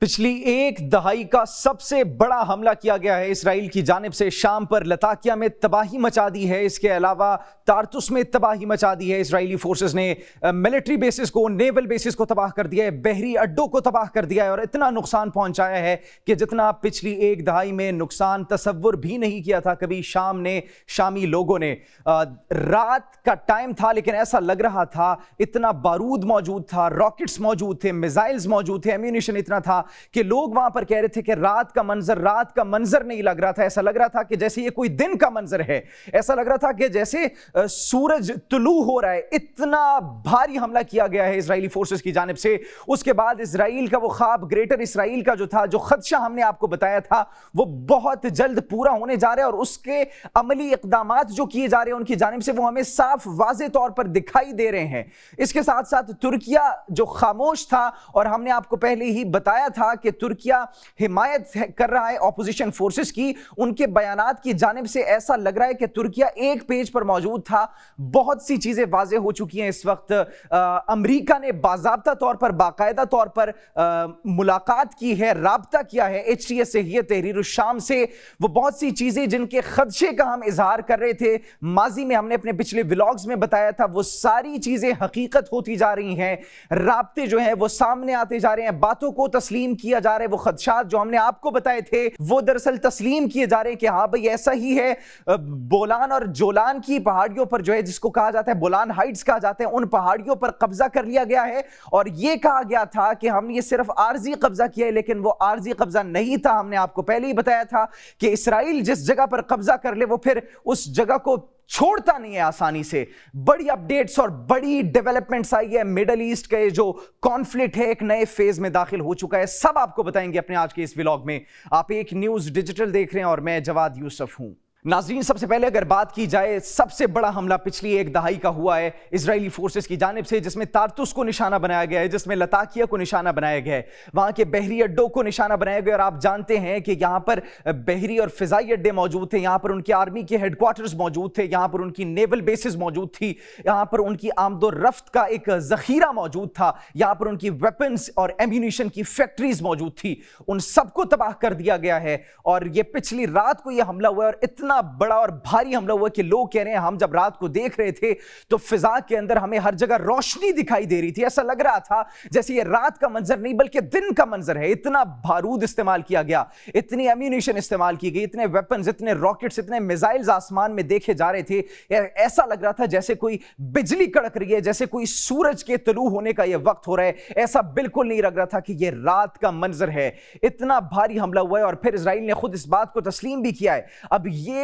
پچھلی ایک دہائی کا سب سے بڑا حملہ کیا گیا ہے اسرائیل کی جانب سے شام پر۔ لتاکیہ میں تباہی مچا دی ہے، اس کے علاوہ تارتس میں تباہی مچا دی ہے۔ اسرائیلی فورسز نے ملٹری بیسز کو، نیول بیسز کو تباہ کر دیا ہے، بحری اڈوں کو تباہ کر دیا ہے اور اتنا نقصان پہنچایا ہے کہ جتنا پچھلی ایک دہائی میں نقصان تصور بھی نہیں کیا تھا کبھی شامی لوگوں نے۔ رات کا ٹائم تھا لیکن ایسا لگ رہا تھا اتنا بارود موجود تھا، راکٹس موجود تھے، میزائلز موجود تھے، ایمونیشن اتنا تھا کہ لوگ وہاں پر کہہ رہے تھے کہ رات کا منظر نہیں لگ رہا تھا، ایسا لگ رہا تھا کہ جیسے یہ کوئی دن کا منظر ہے، ایسا لگ رہا تھا کہ جیسے سورج طلوع ہو رہا ہے۔ اتنا بھاری حملہ کیا گیا ہے اسرائیلی فورسز کی جانب سے۔ اس کے بعد اسرائیل کا وہ خواب، گریٹر اسرائیل کا جو تھا، جو خدشہ ہم نے آپ کو بتایا تھا، وہ بہت جلد پورا ہونے جا رہا ہے اور اس کے عملی اقدامات جو کیے جا رہے ہیں ان کی جانب سے وہ ہمیں صاف واضح طور پر دکھائی دے رہے ہیں۔ اس کے ساتھ ساتھ ترکیہ جو خاموش تھا، اور ہم نے آپ کو پہلے ہی بتایا تھا کہ ترکیہ حمایت کر رہا ہے اپوزیشن فورسز کی، ان کے بیانات کی جانب سے ایسا لگ رہا ہے کہ ترکیہ ایک پیج پر موجود تھا۔ بہت سی چیزیں واضح ہو چکی ہیں اس وقت۔ امریکہ نے باضابطہ طور پر، باقاعدہ طور پر ملاقات کی ہے، رابطہ کیا ہے HTS سے، یہ تحریر الشام سے۔ وہ بہت سی چیزیں جن کے خدشے کا ہم اظہار کر رہے تھے ماضی میں، ہم نے اپنے پچھلے ولاگز میں بتایا تھا، وہ ساری چیزیں حقیقت ہوتی جا رہی ہیں۔ رابطے جو ہیں وہ سامنے آتے جا رہے ہیں، باتوں کو تسلیم کیا جا رہا ہے۔ وہ خدشات جو ہم نے آپ کو بتائے تھے وہ دراصل تسلیم کیے جا رہے ہیں کہ ہاں بھئی ایسا ہی ہے۔ بولان اور جولان کی پہاڑیوں پر جو ہے، جس کو کہا جاتا ہے بولان ہائٹس کہا جاتا ہے، ان پہاڑیوں پر قبضہ کر لیا گیا ہے اور یہ کہا گیا تھا کہ ہم نے یہ صرف عارضی قبضہ کیا ہے، لیکن وہ عارضی قبضہ نہیں تھا۔ ہم نے آپ کو پہلے ہی بتایا تھا کہ اسرائیل جس جگہ پر قبضہ کر لے وہ پھر اس جگہ کو چھوڑتا نہیں ہے آسانی سے۔ بڑی اپڈیٹس اور بڑی ڈیولپمنٹس آئی ہے، میڈل ایسٹ کا جو کانفلکٹ ہے ایک نئے فیز میں داخل ہو چکا ہے، سب آپ کو بتائیں گے اپنے آج کے اس ولاگ میں۔ آپ ایک نیوز ڈیجیٹل دیکھ رہے ہیں اور میں جواد یوسف ہوں۔ ناظرین، سب سے پہلے اگر بات کی جائے، سب سے بڑا حملہ پچھلی ایک دہائی کا ہوا ہے اسرائیلی فورسز کی جانب سے، جس میں تارتس کو نشانہ بنایا گیا ہے، جس میں لتاکیہ کو نشانہ بنایا گیا ہے، وہاں کے بحری اڈوں کو نشانہ بنایا گیا۔ اور آپ جانتے ہیں کہ یہاں پر بحری اور فضائی اڈے موجود تھے، یہاں پر ان کی آرمی کے ہیڈ کوارٹرز موجود تھے، یہاں پر ان کی نیول بیسز موجود تھی، یہاں پر ان کی آمد و رفت کا ایک ذخیرہ موجود تھا، یہاں پر ان کی ویپنز اور ایمونیشن کی فیکٹریز موجود تھی۔ ان سب کو تباہ کر دیا گیا ہے اور یہ پچھلی رات کو یہ حملہ ہوا ہے اور اتنا بڑا اور بھاری حملہ ہوا کہ لوگ کہہ رہے ہیں ہم جب رات کو دیکھ رہے تھے تو فضا کے اندر ہمیں ہر جگہ روشنی دکھائی دے رہی تھی، ایسا لگ رہا تھا جیسے یہ رات کا منظر نہیں بلکہ دن کا منظر ہے۔ اتنا بارود استعمال کیا گیا، اتنی ایمونیشن استعمال کی گئی، اتنے ویپنز، اتنے راکٹس، اتنے میزائلز آسمان میں دیکھے جا رہے تھے، ایسا لگ رہا تھا جیسے کوئی بجلی کڑک رہی ہے، جیسے کوئی سورج کے طلوع ہونے کا یہ وقت ہو رہا ہے۔ ایسا بالکل نہیں لگ رہا تھا کہ یہ رات کا منظر ہے۔ اتنا بھاری حملہ ہوا ہے اور پھر اسرائیل نے خود اس بات کو تسلیم بھی کیا ہے۔ اب یہ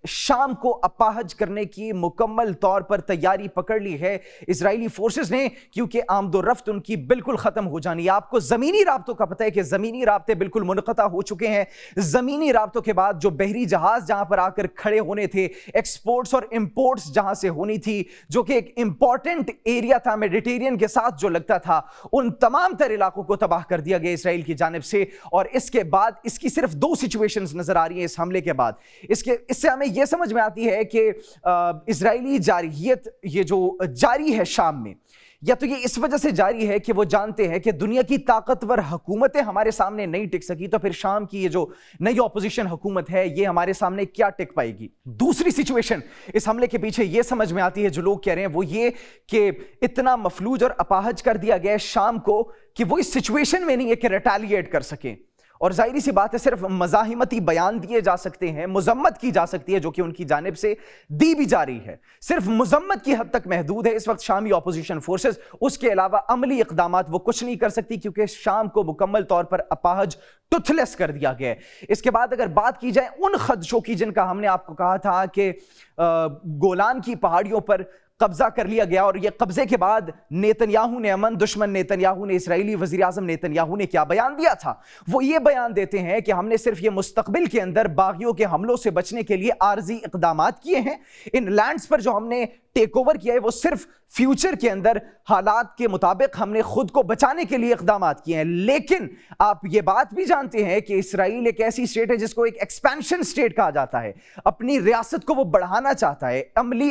شام کو اپاہج کرنے کی مکمل طور پر تیاری پکڑ لی ہے اسرائیلی فورسز نے، کیونکہ آمد و رفت ان کی بالکل ختم ہو جانی ہے۔ آپ کو زمینی رابطوں کا پتہ ہے کہ زمینی رابطے بالکل منقطع ہو چکے ہیں۔ زمینی رابطوں کے بعد جو بحری جہاز جہاں پر آ کر کھڑے ہونے تھے، ایکسپورٹس اور امپورٹس جہاں سے ہونی تھی، جو کہ ایک امپورٹنٹ ایریا تھا میڈیٹرینین کے ساتھ جو لگتا تھا، ان تمام تر علاقوں کو تباہ کر دیا گیا اسرائیل کی جانب سے۔ اور اس کے بعد اس کی صرف دو سچویشنز نظر آ رہی ہیں اس حملے کے بعد۔ اس سے ہمیں یہ سمجھ میں آتی ہے کہ اسرائیلی جارحیت یہ جو جاری ہے شام میں، یا تو یہ اس وجہ سے جاری ہے کہ وہ جانتے ہیں کہ دنیا کی طاقتور حکومتیں ہمارے سامنے نہیں ٹک سکی، تو پھر شام کی یہ جو نئی اپوزیشن حکومت ہے یہ ہمارے سامنے کیا ٹک پائے گی۔ دوسری سچویشن اس حملے کے پیچھے یہ سمجھ میں آتی ہے، جو لوگ کہہ رہے ہیں وہ یہ کہ اتنا مفلوج اور اپاہج کر دیا گیا ہے شام کو کہ وہ اس سچویشن میں نہیں ہے کہ ریٹیلیٹ کر سکیں۔ اور ظاہری سی بات ہے صرف مزاحمتی بیان دیے جا سکتے ہیں، مذمت کی جا سکتی ہے جو کہ ان کی جانب سے دی بھی جا رہی ہے، صرف مذمت کی حد تک محدود ہے اس وقت شامی اپوزیشن فورسز۔ اس کے علاوہ عملی اقدامات وہ کچھ نہیں کر سکتی کیونکہ شام کو مکمل طور پر اپاہج، ٹوتھ لیس کر دیا گیا ہے۔ اس کے بعد اگر بات کی جائے ان خدشوں کی جن کا ہم نے آپ کو کہا تھا کہ گولان کی پہاڑیوں پر قبضہ کر لیا گیا، اور یہ قبضے کے بعد نیتنیاہو نے، امن دشمن نیتنیاہو نے، اسرائیلی وزیراعظم نیتنیاہو نے کیا بیان دیا تھا؟ وہ یہ بیان دیتے ہیں کہ ہم نے صرف یہ مستقبل کے اندر باغیوں کے حملوں سے بچنے کے لیے عارضی اقدامات کیے ہیں، ان لینڈز پر جو ہم نے ٹیک اوور کیا ہے وہ صرف فیوچر کے اندر حالات کے مطابق ہم نے خود کو بچانے کے لیے اقدامات کیے ہیں۔ لیکن آپ یہ بات بھی جانتے ہیں کہ اسرائیل ایک ایسی اسٹیٹ ہے جس کو ایک ایکسپینشن اسٹیٹ کہا جاتا ہے، اپنی ریاست کو وہ بڑھانا چاہتا ہے، عملی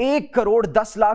$1.10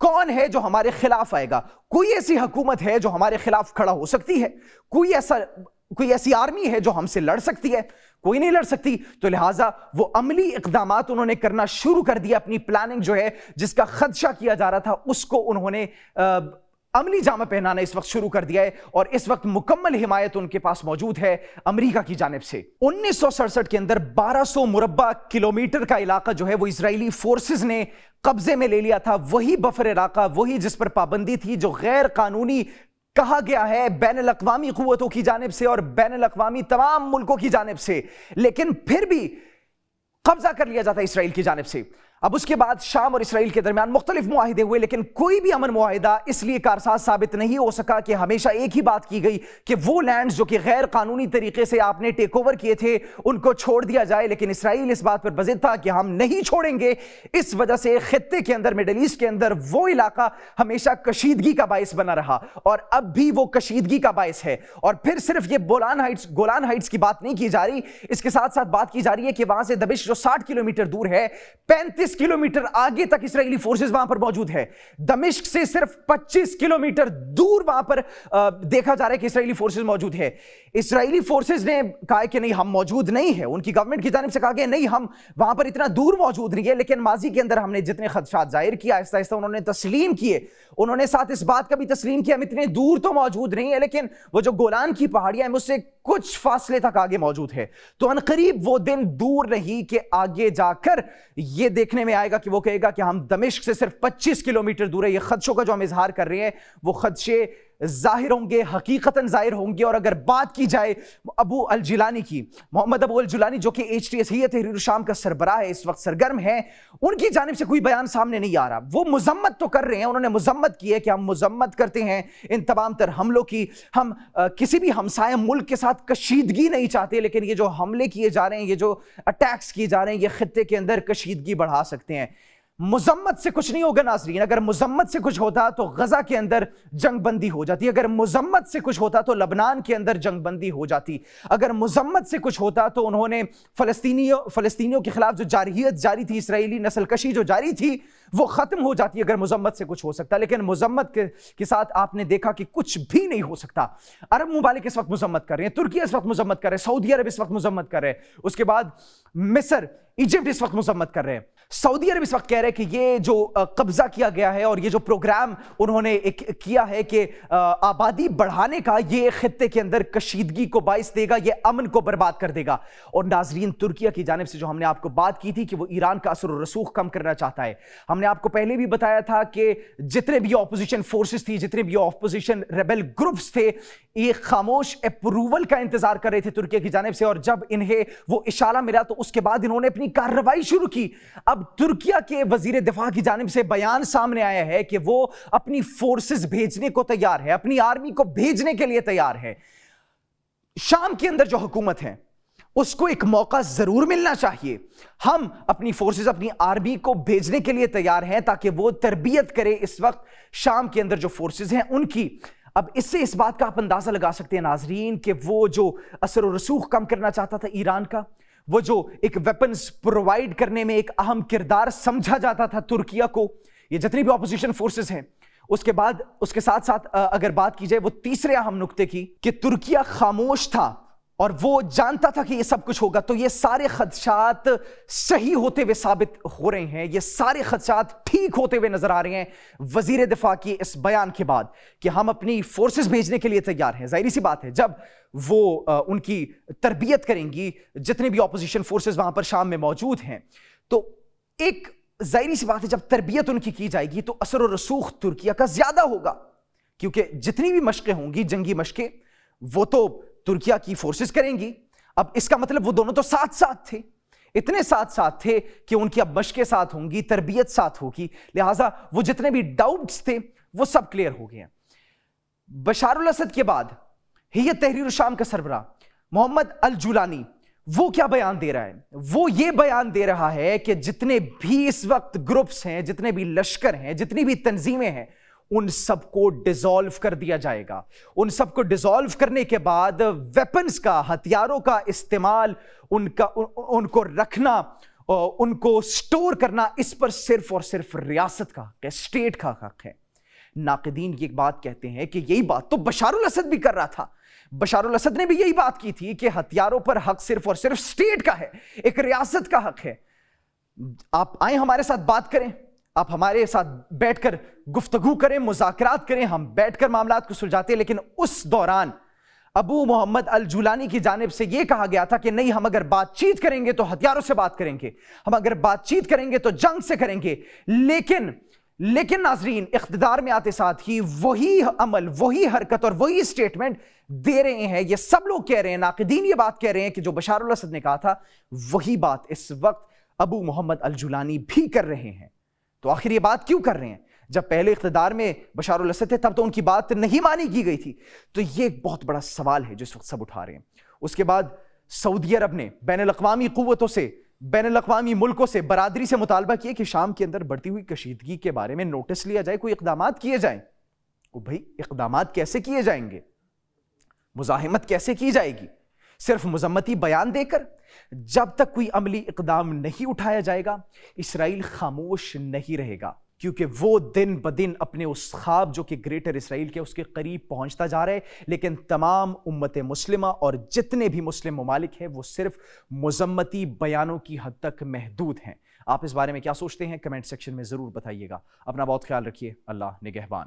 کون ہے جو ہمارے خلاف آئے گا؟ کوئی ایسی حکومت ہے جو ہمارے خلاف کھڑا ہو سکتی ہے؟ کوئی ایسی آرمی ہے جو ہم سے لڑ سکتی ہے؟ کوئی نہیں لڑ سکتی. تو لہٰذا وہ عملی اقدامات انہوں نے کرنا شروع کر دیا. اپنی پلاننگ جو ہے جس کا خدشہ کیا جا رہا تھا اس کو انہوں نے عملی جامہ پہنانا اس وقت شروع کر دیا ہے، اور اس وقت مکمل حمایت ان کے پاس موجود ہے امریکہ کی جانب سے. 1967 کے اندر 1200 مربع کلومیٹر کا علاقہ جو ہے وہ اسرائیلی فورسز نے قبضے میں لے لیا تھا. وہی بفر علاقہ، وہی جس پر پابندی تھی، جو غیر قانونی کہا گیا ہے بین الاقوامی قوتوں کی جانب سے اور بین الاقوامی تمام ملکوں کی جانب سے، لیکن پھر بھی قبضہ کر لیا جاتا ہے اسرائیل کی جانب سے. اب اس کے بعد شام اور اسرائیل کے درمیان مختلف معاہدے ہوئے، لیکن کوئی بھی امن معاہدہ اس لیے کارساز ثابت نہیں ہو سکا کہ ہمیشہ ایک ہی بات کی گئی کہ وہ لینڈز جو کہ غیر قانونی طریقے سے آپ نے ٹیک اوور کیے تھے ان کو چھوڑ دیا جائے. لیکن اسرائیل اس بات پر بضد تھا کہ ہم نہیں چھوڑیں گے. اس وجہ سے خطے کے اندر، مڈل ایسٹ کے اندر، وہ علاقہ ہمیشہ کشیدگی کا باعث بنا رہا اور اب بھی وہ کشیدگی کا باعث ہے. اور پھر صرف یہ گولان ہائٹس کی بات نہیں کی جا رہی، اس کے ساتھ ساتھ بات کی جا رہی ہے کہ وہاں سے دمشق جو 60 کلومیٹر دور ہے، 35 کلومیٹر آگے تک اسرائیلی فورسز وہاں پر موجود ہے. دمشق سے صرف 25 کلومیٹر دور وہاں پر دیکھا جا رہا ہے کہ اسرائیلی فورسز موجود ہے. اسرائیلی فورسز نے کہا کہ نہیں، ہم موجود نہیں ہیں. ان کی گورنمنٹ کی جانب سے کہا کہ نہیں، ہم وہاں پر اتنا دور موجود نہیں ہے. لیکن ماضی کے اندر ہم نے جتنے خدشات ظاہر کیا، آہستہ آہستہ انہوں نے تسلیم کیے. انہوں نے ساتھ اس بات کا بھی تسلیم کیا ہم اتنے دور تو موجود نہیں ہے، لیکن وہ جو گولان کی پہاڑیاں ہیں اس سے کچھ فاصلے تک آگے موجود ہے. تو عنقریب وہ دن دور نہیں کہ آگے جا کر یہ دیکھنے میں آئے گا کہ وہ کہے گا کہ ہم دمشق سے صرف 25 کلومیٹر دور ہے. یہ خدشوں کا جو ہم اظہار کر رہے ہیں وہ خدشے ظاہر ہوں گے، حقیقتاً ظاہر ہوں گے. اور اگر بات کی جائے ابو الجولانی کی، محمد ابو الجولانی جو کہ HTS ہیئت تحریر الشام کا سربراہ ہے، اس وقت سرگرم ہے، ان کی جانب سے کوئی بیان سامنے نہیں آ رہا. وہ مذمت تو کر رہے ہیں، انہوں نے مذمت کی ہے کہ ہم مذمت کرتے ہیں ان تمام تر حملوں کی. ہم کسی بھی ہمسایہ ملک کے ساتھ کشیدگی نہیں چاہتے، لیکن یہ جو حملے کیے جا رہے ہیں، یہ جو اٹیکس کیے جا رہے ہیں، یہ خطے کے اندر کشیدگی بڑھا سکتے ہیں. مذمت سے کچھ نہیں ہوگا ناظرین. اگر مذمت سے کچھ ہوتا تو غزہ کے اندر جنگ بندی ہو جاتی. اگر مذمت سے کچھ ہوتا تو لبنان کے اندر جنگ بندی ہو جاتی. اگر مذمت سے کچھ ہوتا تو انہوں نے فلسطینیوں کے خلاف جو جارحیت جاری تھی، اسرائیلی نسل کشی جو جاری تھی، وہ ختم ہو جاتی. اگر مذمت سے کچھ ہو سکتا، لیکن مذمت کے ساتھ آپ نے دیکھا کہ کچھ بھی نہیں ہو سکتا. عرب ممالک اس وقت مذمت کر رہے ہیں، ترکی اس وقت مذمت کر رہے ہیں، سعودی عرب اس وقت مذمت کر رہے ہیں، اس کے بعد مصر، ایجپٹ اس وقت مذمت کر رہے ہیں. سعودی عرب اس وقت کہہ رہے ہیں کہ یہ جو قبضہ کیا گیا ہے اور یہ جو پروگرام انہوں نے کیا ہے کہ آبادی بڑھانے کا، یہ خطے کے اندر کشیدگی کو باعث دے گا، یہ امن کو برباد کر دے گا. اور ناظرین، ترکیہ کی جانب سے جو ہم نے آپ کو بات کی تھی کہ وہ ایران کا اثر و رسوخ کم کرنا چاہتا ہے، ہم نے آپ کو پہلے بھی بتایا تھا کہ جتنے بھی اپوزیشن فورسز تھی، جتنے بھی اپوزیشن ریبل گروپس تھے، یہ خاموش اپروول کا انتظار کر رہے تھے ترکیہ کی جانب سے. اور جب انہیں وہ اشارہ ملا تو اس کے بعد انہوں نے اپنی کارروائی شروع کی. اب ترکیہ کے وزیر دفاع کی جانب سے بیان سامنے آیا ہے کہ وہ اپنی فورسز بھیجنے کو تیار ہے، اپنی آرمی کو بھیجنے کے لیے تیار ہے. شام کے اندر جو حکومت ہے اس کو ایک موقع ضرور ملنا چاہیے. ہم اپنی فورسز، اپنی آرمی کو بھیجنے کے لیے تیار ہیں تاکہ وہ تربیت کرے اس وقت شام کے اندر جو فورسز ہیں ان کی. اب اس سے اس بات کا آپ اندازہ لگا سکتے ہیں ناظرین کہ وہ جو اثر و رسوخ کم کرنا چاہتا تھا ایران کا، وہ جو ایک ویپنز پرووائڈ کرنے میں ایک اہم کردار سمجھا جاتا تھا ترکیہ کو، یہ جتنی بھی اپوزیشن فورسز ہیں، اس کے بعد اس کے ساتھ ساتھ اگر بات کی جائے وہ تیسرے اہم نقطے کی کہ ترکیہ خاموش تھا اور وہ جانتا تھا کہ یہ سب کچھ ہوگا. تو یہ سارے خدشات صحیح ہوتے ہوئے ثابت ہو رہے ہیں، یہ سارے خدشات ٹھیک ہوتے ہوئے نظر آ رہے ہیں وزیر دفاع کی اس بیان کے بعد کہ ہم اپنی فورسز بھیجنے کے لیے تیار ہیں. ظاہری سی بات ہے جب وہ ان کی تربیت کریں گی، جتنے بھی اپوزیشن فورسز وہاں پر شام میں موجود ہیں، تو ایک ظاہری سی بات ہے جب تربیت ان کی جائے گی تو اثر و رسوخ ترکیہ کا زیادہ ہوگا. کیونکہ جتنی بھی مشقیں ہوں گی، جنگی مشقیں، وہ تو ترکیہ کی فورسز کریں گی. اب اس کا مطلب وہ دونوں تو ساتھ ساتھ تھے، اتنے ساتھ ساتھ تھے کہ ان کی اب مشقیں ساتھ ہوں گی، تربیت ساتھ ہوگی. لہٰذا وہ جتنے بھی ڈاؤٹس تھے وہ سب کلیئر ہو گئے ہیں. بشار الاسد کے بعد ہیئت تحریر الشام کا سربراہ محمد الجولانی وہ کیا بیان دے رہا ہے؟ وہ یہ بیان دے رہا ہے کہ جتنے بھی اس وقت گروپس ہیں، جتنے بھی لشکر ہیں، جتنی بھی تنظیمیں ہیں، ان سب کو ڈیزالو کر دیا جائے گا. ان سب کو ڈیزالو کرنے کے بعد ویپنز کا، ہتھیاروں کا استعمال، ان کو رکھنا، ان کو سٹور کرنا اس پر صرف اور صرف ریاست کا حق ہے، اسٹیٹ کا حق ہے۔ ناقدین یہ ایک بات کہتے ہیں کہ یہی بات تو بشار الاسد بھی کر رہا تھا، بشار الاسد نے بھی یہی بات کی تھی کہ ہتھیاروں پر حق صرف اور صرف اسٹیٹ کا ہے، ایک ریاست کا حق ہے۔ آپ آئیں ہمارے ساتھ بات کریں، آپ ہمارے ساتھ بیٹھ کر گفتگو کریں، مذاکرات کریں، ہم بیٹھ کر معاملات کو سلجھاتے ہیں۔ لیکن اس دوران ابو محمد الجولانی کی جانب سے یہ کہا گیا تھا کہ نہیں، ہم اگر بات چیت کریں گے تو ہتھیاروں سے بات کریں گے، ہم اگر بات چیت کریں گے تو جنگ سے کریں گے۔ لیکن ناظرین، اقتدار میں آتے ساتھ ہی وہی عمل، وہی حرکت اور وہی سٹیٹمنٹ دے رہے ہیں، یہ سب لوگ کہہ رہے ہیں، ناقدین یہ بات کہہ رہے ہیں کہ جو بشار الاسد نے کہا تھا وہی بات اس وقت ابو محمد الجولانی بھی کر رہے ہیں۔ تو آخر یہ بات کیوں کر رہے ہیں؟ جب پہلے اقتدار میں بشار الاسد تھے تب تو ان کی بات نہیں مانی کی گئی تھی۔ تو یہ ایک بہت بڑا سوال ہے جو اس وقت سب اٹھا رہے ہیں۔ اس کے بعد سعودی عرب نے بین الاقوامی قوتوں سے، بین الاقوامی ملکوں سے، برادری سے مطالبہ کیا کہ شام کے اندر بڑھتی ہوئی کشیدگی کے بارے میں نوٹس لیا جائے، کوئی اقدامات کیے جائیں۔ بھائی اقدامات کیسے کیے جائیں گے؟ مزاحمت کیسے کی جائے گی؟ صرف مذمتی بیان دے کر؟ جب تک کوئی عملی اقدام نہیں اٹھایا جائے گا اسرائیل خاموش نہیں رہے گا، کیونکہ وہ دن بدن اپنے اس خواب جو کہ گریٹر اسرائیل کے اس کے قریب پہنچتا جا رہا ہے۔ لیکن تمام امت مسلمہ اور جتنے بھی مسلم ممالک ہیں وہ صرف مذمتی بیانوں کی حد تک محدود ہیں۔ آپ اس بارے میں کیا سوچتے ہیں؟ کمنٹ سیکشن میں ضرور بتائیے گا۔ اپنا بہت خیال رکھیے، اللہ نگہبان۔